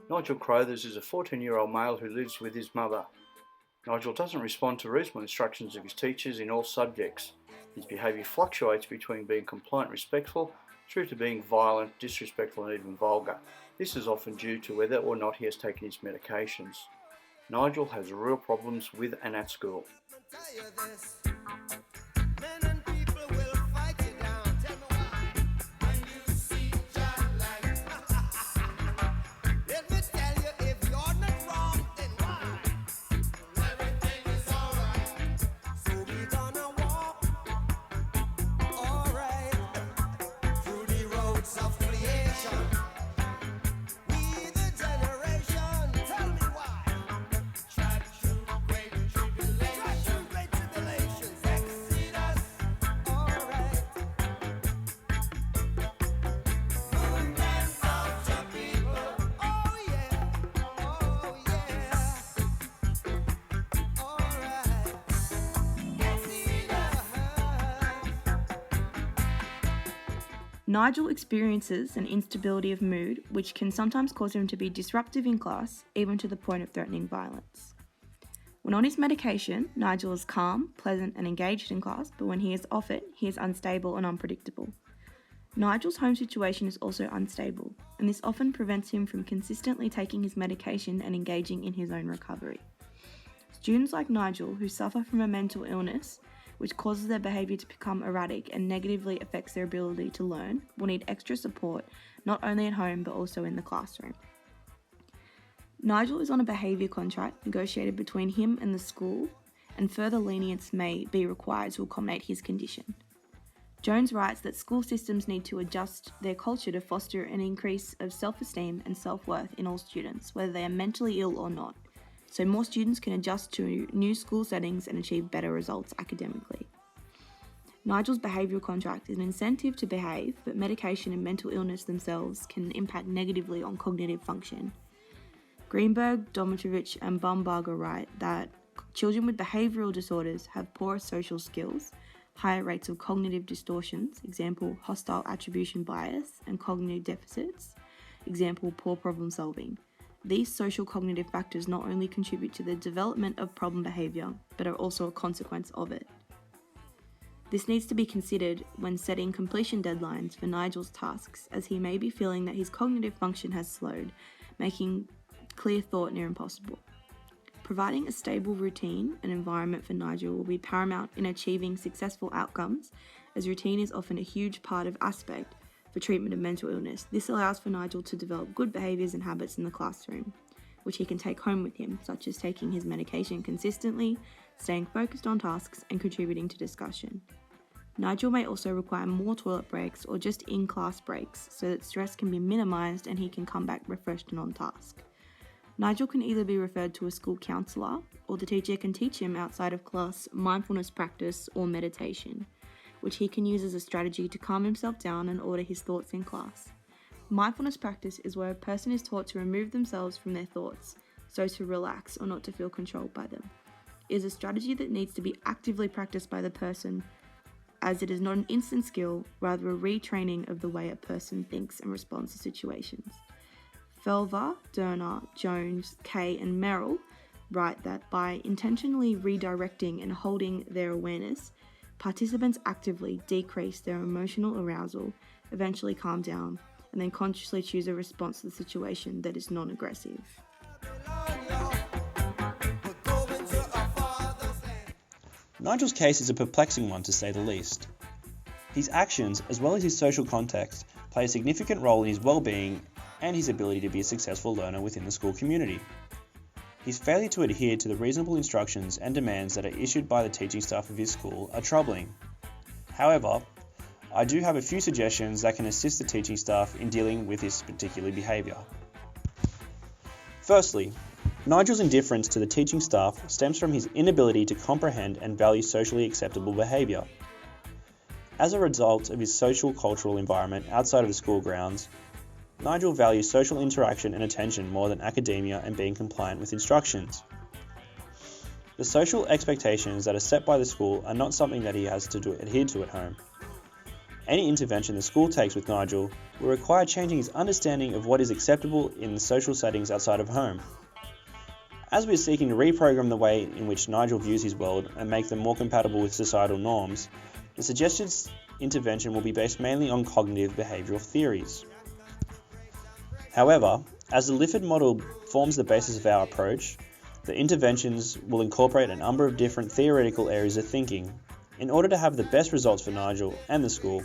Nigel Crothers is a 14-year-old male who lives with his mother. Nigel doesn't respond to reasonable instructions of his teachers in all subjects. His behaviour fluctuates between being compliant and respectful through to being violent, disrespectful and even vulgar. This is often due to whether or not he has taken his medications. Nigel has real problems with and at school. Nigel experiences an instability of mood, which can sometimes cause him to be disruptive in class, even to the point of threatening violence. When on his medication, Nigel is calm, pleasant and engaged in class, but when he is off it, he is unstable and unpredictable. Nigel's home situation is also unstable, and this often prevents him from consistently taking his medication and engaging in his own recovery. Students like Nigel, who suffer from a mental illness, which causes their behaviour to become erratic and negatively affects their ability to learn, will need extra support not only at home but also in the classroom. Nigel is on a behaviour contract negotiated between him and the school, and further lenience may be required to accommodate his condition. Jones writes that school systems need to adjust their culture to foster an increase of self-esteem and self-worth in all students, whether they are mentally ill or not, so more students can adjust to new school settings and achieve better results academically. Nigel's behavioural contract is an incentive to behave, but medication and mental illness themselves can impact negatively on cognitive function. Greenberg, Domitrovich and Bumbarger write that children with behavioural disorders have poorer social skills, higher rates of cognitive distortions, example hostile attribution bias, and cognitive deficits, example poor problem solving. These social cognitive factors not only contribute to the development of problem behaviour, but are also a consequence of it. This needs to be considered when setting completion deadlines for Nigel's tasks, as he may be feeling that his cognitive function has slowed, making clear thought near impossible. Providing a stable routine and environment for Nigel will be paramount in achieving successful outcomes, as routine is often a huge part of aspect for treatment of mental illness. This allows for Nigel to develop good behaviours and habits in the classroom, which he can take home with him, such as taking his medication consistently, staying focused on tasks, and contributing to discussion. Nigel may also require more toilet breaks or just in-class breaks so that stress can be minimised and he can come back refreshed and on task. Nigel can either be referred to a school counsellor, or the teacher can teach him outside of class mindfulness practice or meditation, which he can use as a strategy to calm himself down and order his thoughts in class. Mindfulness practice is where a person is taught to remove themselves from their thoughts, so to relax or not to feel controlled by them. It is a strategy that needs to be actively practiced by the person, as it is not an instant skill, rather a retraining of the way a person thinks and responds to situations. Felver, Derner, Jones, Kay and Merrill write that by intentionally redirecting and holding their awareness, participants actively decrease their emotional arousal, eventually calm down, and then consciously choose a response to the situation that is non-aggressive. Nigel's case is a perplexing one to say the least. His actions, as well as his social context, play a significant role in his well-being and his ability to be a successful learner within the school community. His failure to adhere to the reasonable instructions and demands that are issued by the teaching staff of his school are troubling. However, I do have a few suggestions that can assist the teaching staff in dealing with this particular behaviour. Firstly, Nigel's indifference to the teaching staff stems from his inability to comprehend and value socially acceptable behaviour. As a result of his social cultural environment outside of the school grounds, Nigel values social interaction and attention more than academia and being compliant with instructions. The social expectations that are set by the school are not something that he has to adhere to at home. Any intervention the school takes with Nigel will require changing his understanding of what is acceptable in social settings outside of home. As we are seeking to reprogram the way in which Nigel views his world and make them more compatible with societal norms, the suggested intervention will be based mainly on cognitive behavioural theories. However, as the Lifford model forms the basis of our approach, the interventions will incorporate a number of different theoretical areas of thinking. In order to have the best results for Nigel and the school,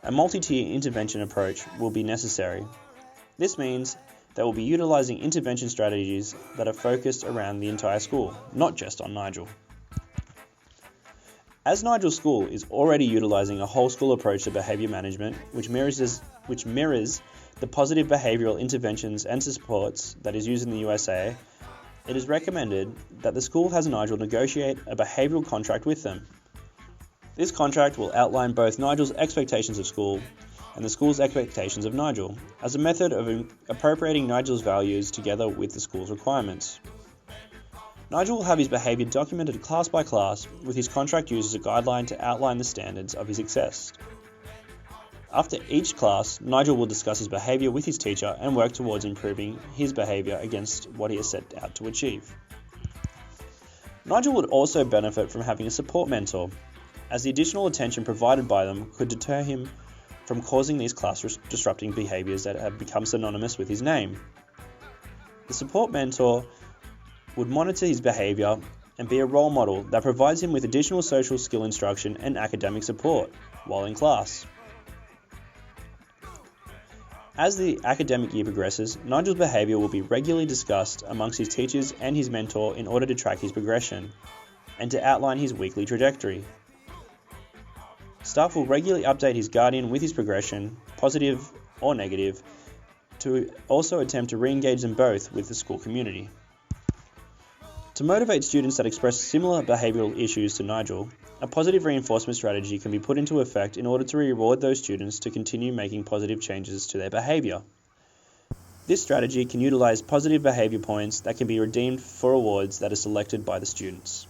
a multi-tier intervention approach will be necessary. This means that we'll be utilising intervention strategies that are focused around the entire school, not just on Nigel. As Nigel's school is already utilising a whole school approach to behaviour management, which mirrors the positive behavioural interventions and supports that is used in the USA, it is recommended that the school has Nigel negotiate a behavioural contract with them. This contract will outline both Nigel's expectations of school and the school's expectations of Nigel, as a method of appropriating Nigel's values together with the school's requirements. Nigel will have his behaviour documented class by class, with his contract used as a guideline to outline the standards of his success. After each class, Nigel will discuss his behaviour with his teacher and work towards improving his behaviour against what he has set out to achieve. Nigel would also benefit from having a support mentor, as the additional attention provided by them could deter him from causing these class-disrupting behaviours that have become synonymous with his name. The support mentor would monitor his behaviour and be a role model that provides him with additional social skill instruction and academic support while in class. As the academic year progresses, Nigel's behaviour will be regularly discussed amongst his teachers and his mentor in order to track his progression and to outline his weekly trajectory. Staff will regularly update his guardian with his progression, positive or negative, to also attempt to re-engage them both with the school community. To motivate students that express similar behavioural issues to Nigel, a positive reinforcement strategy can be put into effect in order to reward those students to continue making positive changes to their behaviour. This strategy can utilise positive behaviour points that can be redeemed for awards that are selected by the students.